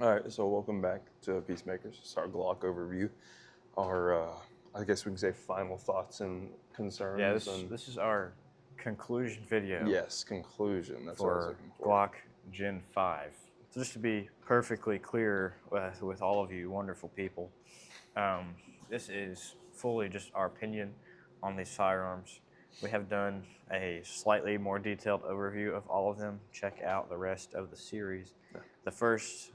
All right, so welcome back to Peacemakers. It's our Glock overview. Our, I guess we can say final thoughts and Yeah, concerns. And this is our conclusion video yes, conclusion. That's what I was for looking for. GLOCK Gen5. So just to be perfectly clear with all of you wonderful people, this is fully just our opinion on these firearms. We have done a slightly more detailed overview of all of them. Check out the rest of the series. Yeah. The first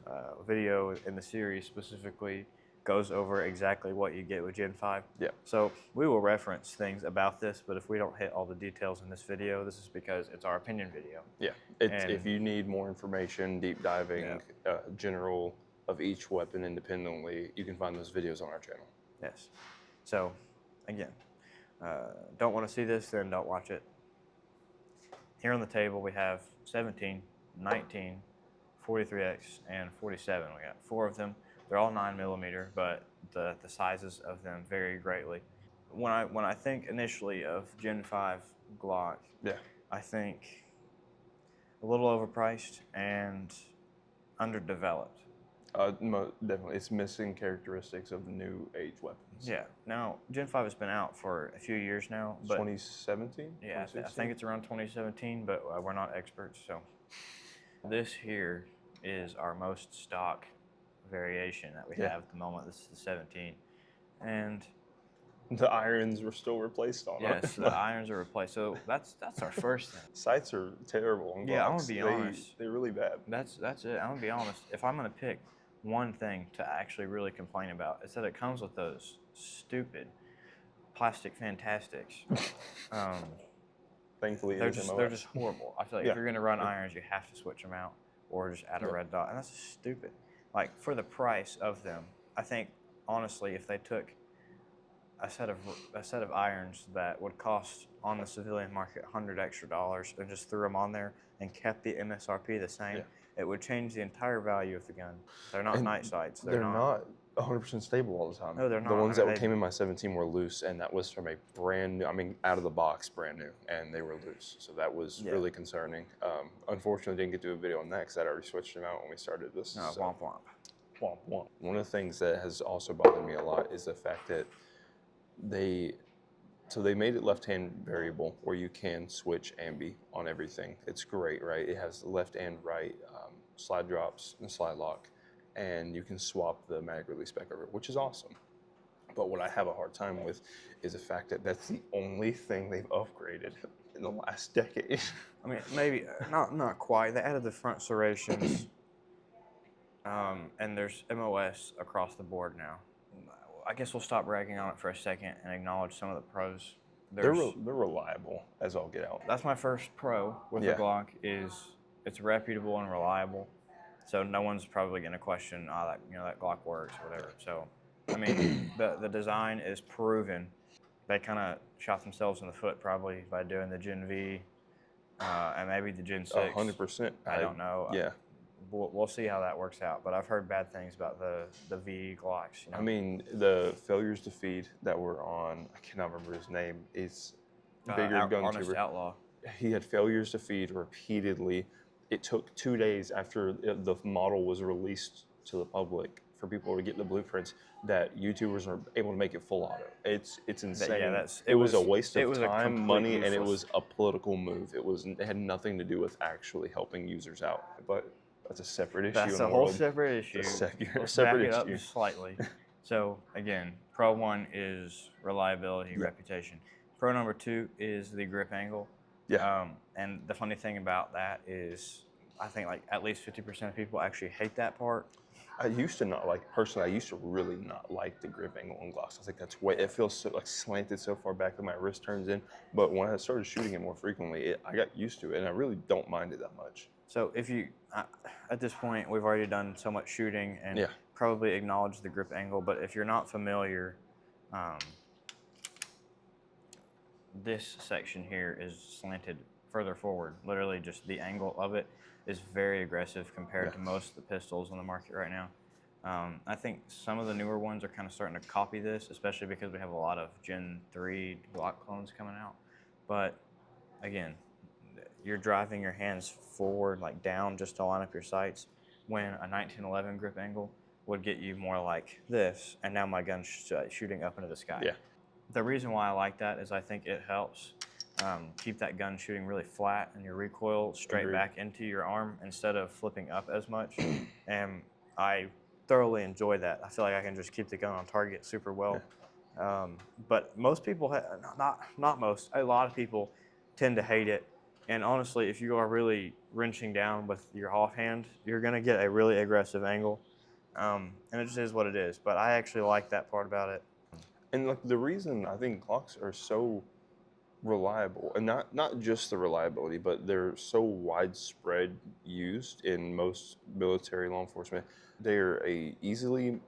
video in the series specifically goes over exactly what you get with Gen 5. Yeah. So we will reference things about this, but if we don't hit all the details in this video, this is because it's our opinion video. Yeah. If you need more information, deep diving, general of each weapon independently, you can find those videos on our channel. Yes. So, again, don't want to see this, then don't watch it. Here on the table we have 17, 19, 43X, and 47. We got 4 of them. They're all 9mm, but the sizes of them vary greatly. When I think initially of Gen 5 Glock, Yeah. I think a little overpriced and underdeveloped. Definitely, it's missing characteristics of the new age weapons. Yeah. Now, Gen 5 has been out for a few years now, but 2017. yeah, I think it's around 2017, but we're not experts, so. This here is our most stock variation that we have at the moment. This is the 17. And the irons were still replaced on it. yes, the irons are replaced. So that's our first thing. Sights are terrible on Glocks. Yeah, I'm gonna be honest. They're really bad. That's it. I'm gonna be honest. If I'm gonna pick one thing to actually really complain about, it's that it comes with those stupid plastic fantastics. Thankfully, they're just horrible. I feel like if you're gonna run irons, you have to switch them out or just add a red dot, and that's just stupid. Like for the price of them, I think honestly, if they took a set of irons that would cost on the civilian market $100 extra and just threw them on there and kept the MSRP the same, it would change the entire value of the gun. They're not night sights. They're not 100% stable all the time. No, they're not. The ones that came in my 17 were loose, and that was from a brand new, out of the box, brand new, and they were loose. So that was really concerning. Unfortunately, didn't get to do a video on that because I'd already switched them out when we started this. No, womp womp. Womp womp. One of the things that has also bothered me a lot is the fact that they made it left-hand variable where you can switch ambi on everything. It's great, right? It has left and right slide drops and slide lock, and you can swap the mag release spec over, which is awesome. But what I have a hard time with is the fact that that's the only thing they've upgraded in the last decade. I mean, maybe not quite. They added the front serrations, and there's MOS across the board now. I guess we'll stop bragging on it for a second and acknowledge some of the pros. They're reliable as all get out. That's my first pro with the Glock is it's reputable and reliable. So no one's probably going to question, that Glock works or whatever. So, I mean, the design is proven. They kind of shot themselves in the foot probably by doing the Gen V and maybe the Gen 6. 100%. I don't know. Yeah. We'll see how that works out, but I've heard bad things about the V Glocks. You know? I mean, the failures to feed that were on, I cannot remember his name, is bigger gun Honest Outlaw. He had failures to feed repeatedly. It took 2 days after the model was released to the public for people to get the blueprints that YouTubers are able to make it full auto. It's insane. It was a waste of time, money, and it was a political move. It had nothing to do with actually helping users out. But that's a separate issue. That's a whole separate issue. Let's back it up just slightly. So again, pro 1 is reliability, reputation. Pro number 2 is the grip angle. Yeah. And the funny thing about that is, I think like at least 50% of people actually hate that part. I used to not like, personally, I used to really not like the grip angle on Glocks. I think that's way, it feels so like slanted so far back that my wrist turns in. But when I started shooting it more frequently, I got used to it, and I really don't mind it that much. So if you, at this point, we've already done so much shooting and probably acknowledged the grip angle, but if you're not familiar, this section here is slanted further forward. Literally just the angle of it is very aggressive compared to most of the pistols on the market right now. I think some of the newer ones are kind of starting to copy this, especially because we have a lot of Gen 3 Glock clones coming out. But again, you're driving your hands forward, like down, just to line up your sights. when a 1911 grip angle would get you more like this, and now my gun's shooting up into the sky. Yeah. The reason why I like that is I think it helps keep that gun shooting really flat and your recoil straight Agreed. back into your arm instead of flipping up as much. And I thoroughly enjoy that. I feel like I can just keep the gun on target super well. But most people, not most, a lot of people tend to hate it. And honestly, if you are really wrenching down with your offhand, you're going to get a really aggressive angle. And it just is what it is. But I actually like that part about it. And like the reason I think Glocks are so reliable, and not just the reliability, but they're so widespread used in most military law enforcement. They're a easily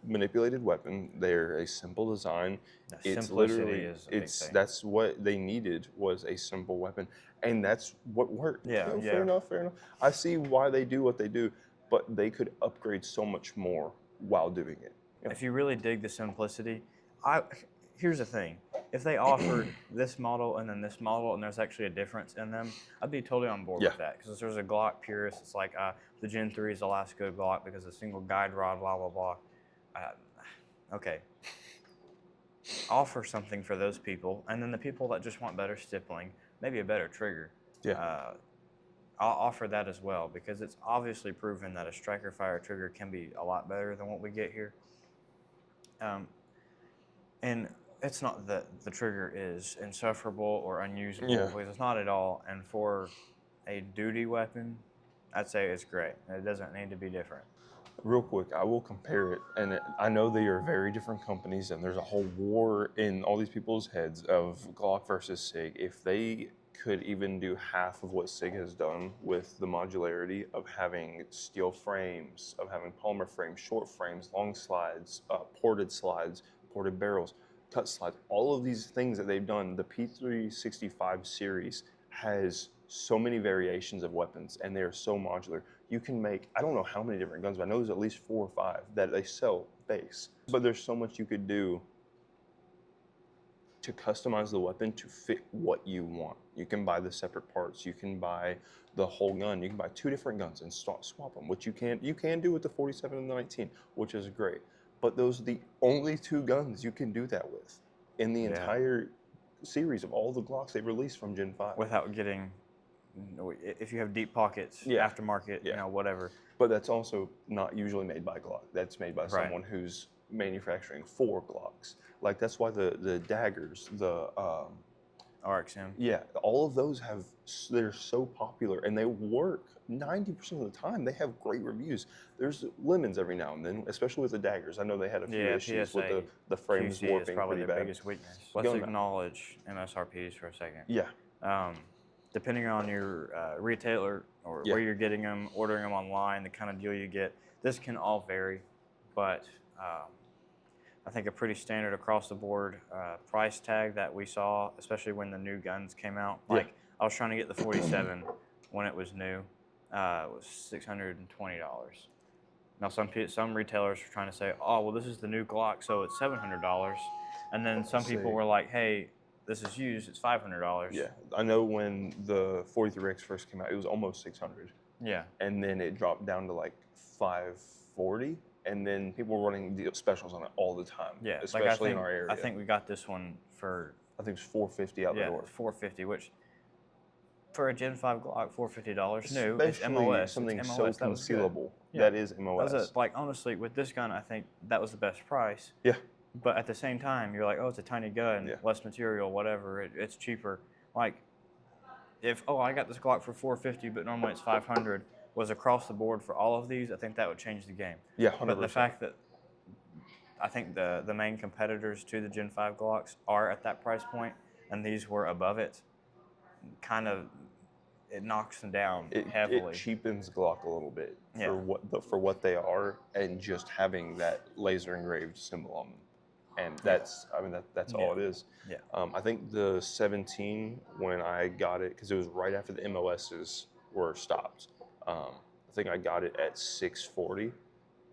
manipulated weapon. They're a simple design. It's Simplicity literally is a big thing. that's what they needed, was a simple weapon, and that's what worked. Yeah, You know, yeah. fair enough, fair enough. I see why they do what they do, but they could upgrade so much more while doing it. Yeah. If you really dig the simplicity, here's the thing. If they offered this model and then this model and there's actually a difference in them, I'd be totally on board Yeah. with that. Because there's a Glock purist, it's like the Gen 3 is the last good Glock because a single guide rod, blah, blah, blah. Okay. Offer something for those people, and then the people that just want better stippling, maybe a better trigger. Yeah. I'll offer that as well, because it's obviously proven that a striker fire trigger can be a lot better than what we get here. And it's not that the trigger is insufferable or unusable, Yeah. because it's not at all. And for a duty weapon, I'd say it's great. It doesn't need to be different. Real quick, I will compare it, and I know they are very different companies, and there's a whole war in all these people's heads of Glock versus SIG. If they could even do half of what SIG has done with the modularity of having steel frames, of having polymer frames, short frames, long slides, ported barrels, cut slides, all of these things that they've done, the P365 series has so many variations of weapons, and they are so modular. You can make, I don't know how many different guns, but I know there's at least 4 or 5 that they sell base. But there's so much you could do to customize the weapon to fit what you want. You can buy the separate parts. You can buy the whole gun. You can buy 2 different guns and swap them, which you can do with the 47 and the 19, which is great. But those are the only 2 guns you can do that with in the entire series of all the Glocks they released from Gen 5. Without getting, if you have deep pockets, aftermarket, you know, whatever. But that's also not usually made by Glock. That's made by someone who's manufacturing for Glocks. Like, that's why the daggers, the RXM. Yeah, all of those they're so popular, and they work 90% of the time. They have great reviews. There's lemons every now and then, especially with the daggers. I know they had a few issues with the frames QC warping is probably pretty their bad. biggest weakness. Let's acknowledge MSRPs for a second. Yeah. Depending on your retailer or where you're getting them, ordering them online, the kind of deal you get, this can all vary, but I think a pretty standard across the board price tag that we saw, especially when the new guns came out. Like, I was trying to get the 47 when it was new. It was $620. Now some retailers were trying to say, oh, well, this is the new Glock, so it's $700. And then some people were like, hey, this is used, it's $500. Yeah, I know when the 43X first came out, it was almost 600. Yeah. And then it dropped down to like 540. And then people were running specials on it all the time. Yeah, especially in our area. I think we got this one for, I think it's $450 out the door. $450, which for a Gen 5 Glock, $450 new. Especially it's MOS. something it's so MOS. concealable. Yeah. That is MOS. Like, honestly, with this gun, I think that was the best price. Yeah. But at the same time, you're like, oh, it's a tiny gun, less material, whatever. It's cheaper. Like, if I got this Glock for $450, but normally it's $500, was across the board for all of these, I think that would change the game. Yeah, 100%. But the fact that I think the main competitors to the Gen 5 Glocks are at that price point, and these were above it, kind of, it knocks them down heavily. It cheapens Glock a little bit for what they are, and just having that laser engraved symbol on them. And that's all it is. Yeah. I think the 17, when I got it, because it was right after the MOSs were stopped, I think I got it at 640,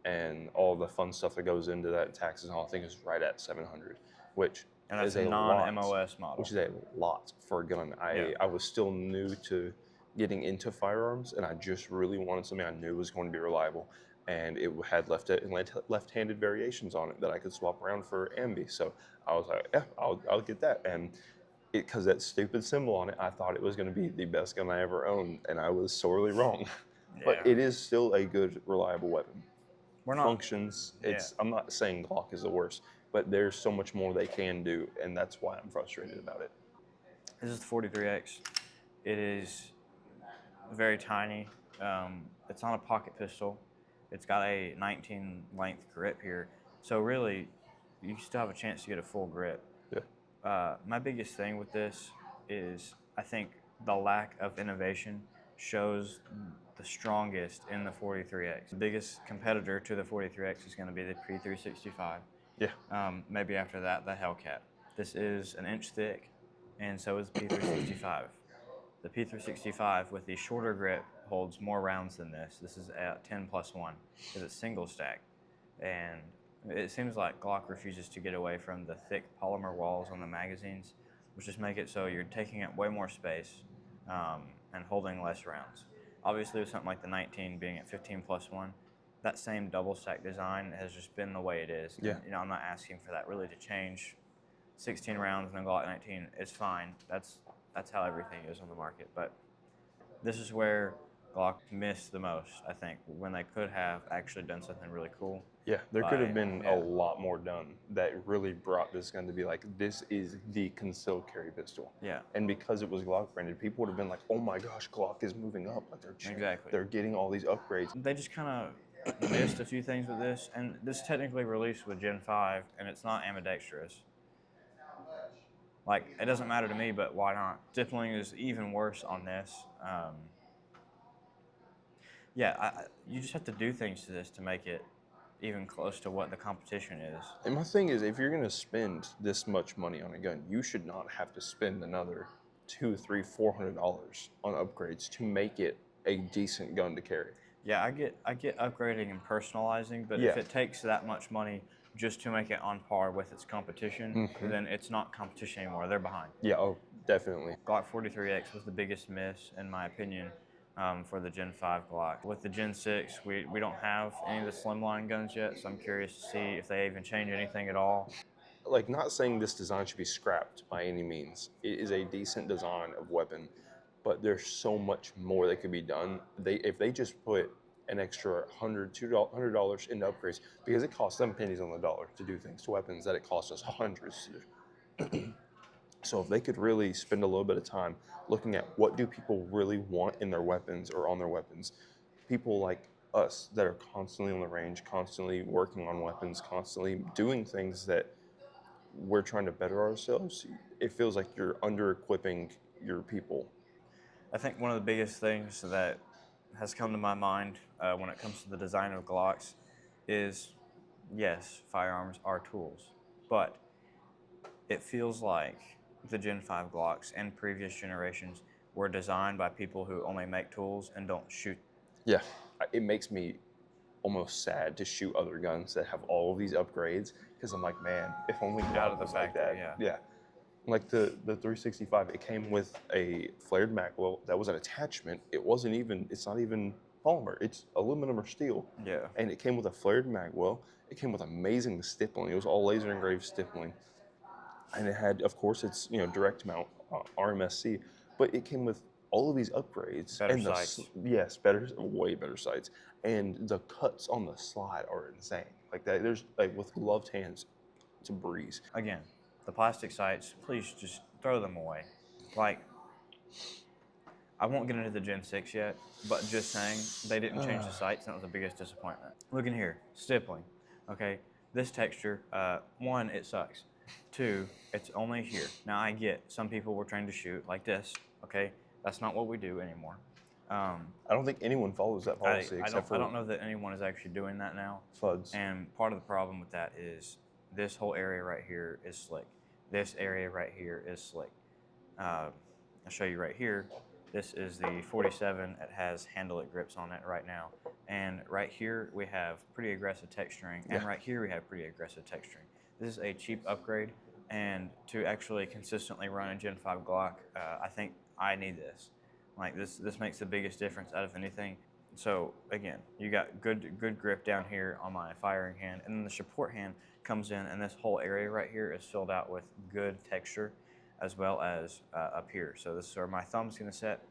and all the fun stuff that goes into that, taxes and all, I think is right at 700, which and that's is a non-MOS model. Which is a lot for a gun. I was still new to getting into firearms, and I just really wanted something I knew was going to be reliable, and it had left-handed variations on it that I could swap around for ambi. So I was like, yeah, I'll get that. And because that stupid symbol on it, I thought it was going to be the best gun I ever owned, and I was sorely wrong. But Yeah. it is still a good, reliable weapon. We're not. Functions. Yeah. I'm not saying Glock is the worst, but there's so much more they can do, and that's why I'm frustrated about it. This is the 43X. It is very tiny. It's on a pocket pistol. It's got a 19 length grip here. So really, you still have a chance to get a full grip. Yeah. My biggest thing with this is I think the lack of innovation shows the strongest in the 43X. The biggest competitor to the 43X is going to be the P365. Yeah. Maybe after that, the Hellcat. This is an inch thick, and so is the P365. The P365 with the shorter grip holds more rounds than this. This is at 10+1 because it's single stack. And it seems like Glock refuses to get away from the thick polymer walls on the magazines, which just make it so you're taking up way more space and holding less rounds. Obviously, with something like the 19 being at 15+1, that same double stack design has just been the way it is. Yeah. And, I'm not asking for that really to change. 16 rounds in a Glock 19 is fine. That's how everything is on the market. But this is where Glock missed the most, I think, when they could have actually done something really cool. Yeah, there could have been a lot more done that really brought this gun to be like, this is the concealed carry pistol. Yeah. And because it was Glock branded, people would have been like, oh my gosh, Glock is moving up. Like they're getting all these upgrades. They just kind of missed a few things with this, and this technically released with Gen 5, and it's not ambidextrous. Like, it doesn't matter to me, but why not? Stippling is even worse on this. You just have to do things to this to make it even close to what the competition is. And my thing is, if you're going to spend this much money on a gun, you should not have to spend another $200, $300, $400 on upgrades to make it a decent gun to carry. Yeah, I get upgrading and personalizing, but if it takes that much money just to make it on par with its competition, then it's not competition anymore. They're behind. Yeah, oh, definitely. Glock 43X was the biggest miss, in my opinion, for the Gen 5 Glock. With the Gen 6, we don't have any of the slimline guns yet, so I'm curious to see if they even change anything at all. Like, not saying this design should be scrapped by any means. It is a decent design of weapon, but there's so much more that could be done. If they just put an extra $100 into upgrades, because it costs them pennies on the dollar to do things to weapons that it costs us hundreds to do. So if they could really spend a little bit of time looking at what do people really want in their weapons or on their weapons, people like us that are constantly on the range, constantly working on weapons, constantly doing things that we're trying to better ourselves, it feels like you're under-equipping your people. I think one of the biggest things that has come to my mind when it comes to the design of Glocks is, yes, firearms are tools, but it feels like the Gen 5 Glocks and previous generations were designed by people who only make tools and don't shoot. Yeah, it makes me almost sad to shoot other guns that have all of these upgrades, because I'm like, man, if only Glock was like that. Yeah. Like the 365, it came with a flared mag well that was an attachment. It's not even polymer, it's aluminum or steel. Yeah. And it came with a flared mag well. It came with amazing stippling. It was all laser engraved stippling. And it had, of course, it's direct mount RMSC, but it came with all of these upgrades. Better sights. Yes, way better sights. And the cuts on the slide are insane. Like that, there's like with gloved hands, it's a breeze. Again, the plastic sights, please just throw them away. Like, I won't get into the Gen 6 yet, but just saying, they didn't change the sights, and that was the biggest disappointment. Look in here, stippling, okay? This texture, one, it sucks. Two, it's only here. Now, I get some people were trained to shoot like this, okay? That's not what we do anymore. I don't think anyone follows that policy except for... I don't know that anyone is actually doing that now. FUDs. And part of the problem with that is this whole area right here is slick. This area right here is slick. I'll show you right here. This is the 47. It has handle-it grips on it right now. And right here, we have pretty aggressive texturing. And right here, we have pretty aggressive texturing. This is a cheap upgrade. And to actually consistently run a Gen 5 Glock, I think I need this. Like this makes the biggest difference out of anything. So again, you got good grip down here on my firing hand, and then the support hand comes in, and this whole area right here is filled out with good texture, as well as up here. So this is where my thumb's gonna set.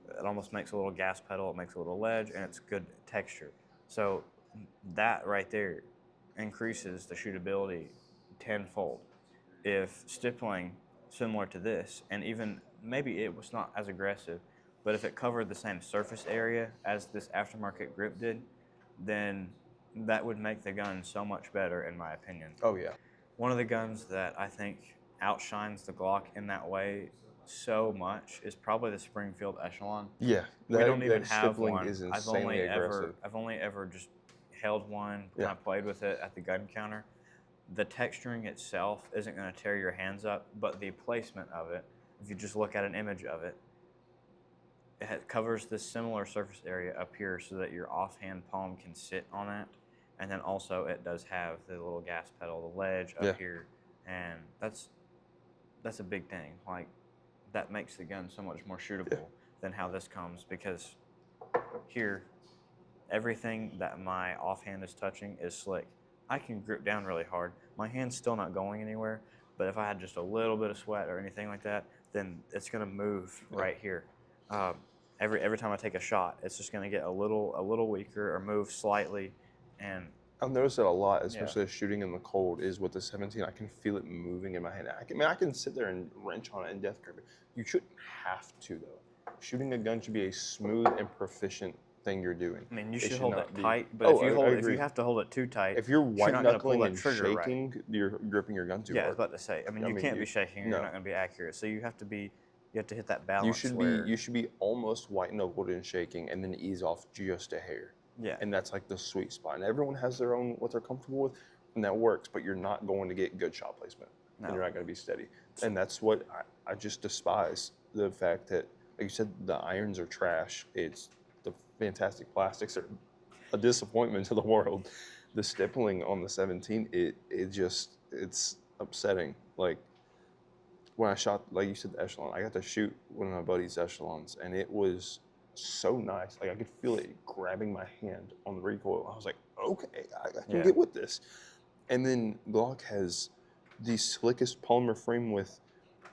It almost makes a little gas pedal. It makes a little ledge, and it's good texture. So that right there increases the shootability tenfold. If stippling similar to this, and even maybe it was not as aggressive, but if it covered the same surface area as this aftermarket grip did, then that would make the gun so much better, in my opinion. Oh yeah. One of the guns that I think outshines the Glock in that way so much is probably the Springfield Echelon. Yeah. We don't even have stippling one. is insanely aggressive. I've only ever just held one, Yeah. kind of played with it at the gun counter. The texturing itself isn't going to tear your hands up, but the placement of it, if you just look at an image of it, it covers this similar surface area up here so that your offhand palm can sit on it. And then also it does have the little gas pedal, the ledge up here. And that's a big thing. Like, that makes the gun so much more shootable than how this comes, because here, everything that my offhand is touching is slick. I can grip down really hard. My hand's still not going anywhere, but if I had just a little bit of sweat or anything like that, then it's gonna move right here. Every time I take a shot, it's just gonna get a little weaker or move slightly, and I've noticed that a lot, especially shooting in the cold, is with the 17. I can feel it moving in my hand. I can sit there and wrench on it and death grip it. You shouldn't have to though. Shooting a gun should be a smooth and proficient thing you're doing. I mean, you should hold it tight, but if you have to hold it too tight, if you're white knuckling and shaking, right, you're gripping your gun too hard. Yeah, I was about to say. I mean, you can't be shaking, or you're not going to be accurate. So you have to hit that balance. You should be almost white knuckled and shaking, and then ease off just a hair. Yeah. And that's like the sweet spot. And everyone has their own what they're comfortable with, and that works. But you're not going to get good shot placement, and you're not going to be steady. And that's what I just despise, the fact that, like you said, the irons are trash. It's the fantastic plastics are a disappointment to the world. The stippling on the 17, it's upsetting. Like, when I shot, like you said, the Echelon, I got to shoot one of my buddy's Echelons, and it was so nice. Like, I could feel it grabbing my hand on the recoil. I was like, okay, I can get with this. And then Glock has the slickest polymer frame with,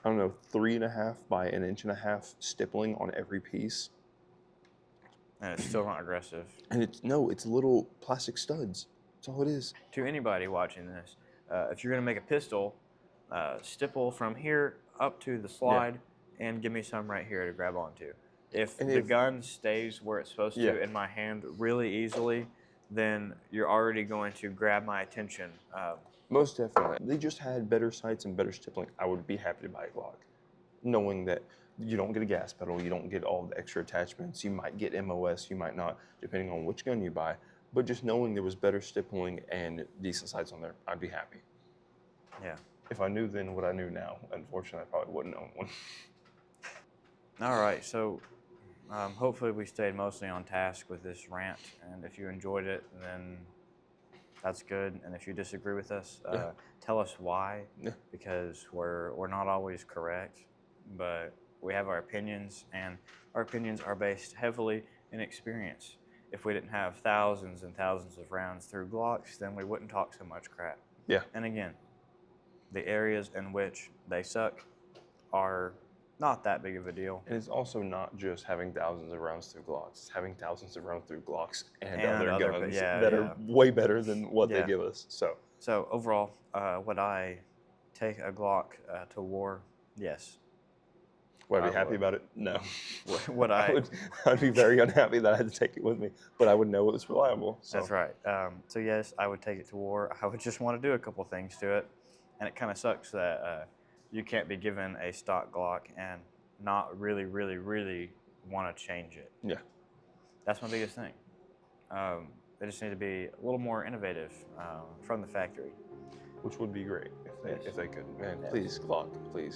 I don't know, 3.5 by 1.5 inches stippling on every piece. And it's still not aggressive. And it's little plastic studs. That's all it is. To anybody watching this, if you're going to make a pistol, stipple from here up to the slide and give me some right here to grab onto. If the gun stays where it's supposed to in my hand really easily, then you're already going to grab my attention. Most definitely. If they just had better sights and better stippling, I would be happy to buy a Glock. Knowing that you don't get a gas pedal, you don't get all the extra attachments, you might get MOS, you might not, depending on which gun you buy. But just knowing there was better stippling and decent sights on there, I'd be happy. Yeah. If I knew then what I knew now, unfortunately, I probably wouldn't own one. All right, so hopefully we stayed mostly on task with this rant, and if you enjoyed it, then that's good. And if you disagree with us, tell us why, because we're not always correct, but we have our opinions, and our opinions are based heavily in experience. If we didn't have thousands and thousands of rounds through Glocks, then we wouldn't talk so much crap. Yeah. And again, the areas in which they suck are not that big of a deal. And it's also not just having thousands of rounds through Glocks. It's having thousands of rounds through Glocks and other guns that are way better than what they give us. So overall, would I take a Glock to war? Yes. Would I be happy about it? No. Would I? I'd be very unhappy that I had to take it with me, but I would know it was reliable. So. That's right. So yes, I would take it to war. I would just want to do a couple things to it, and it kind of sucks that you can't be given a stock Glock and not really, really, really want to change it. Yeah. That's my biggest thing. They just need to be a little more innovative from the factory. Which would be great if they could. Man, yes. Please, Glock, please.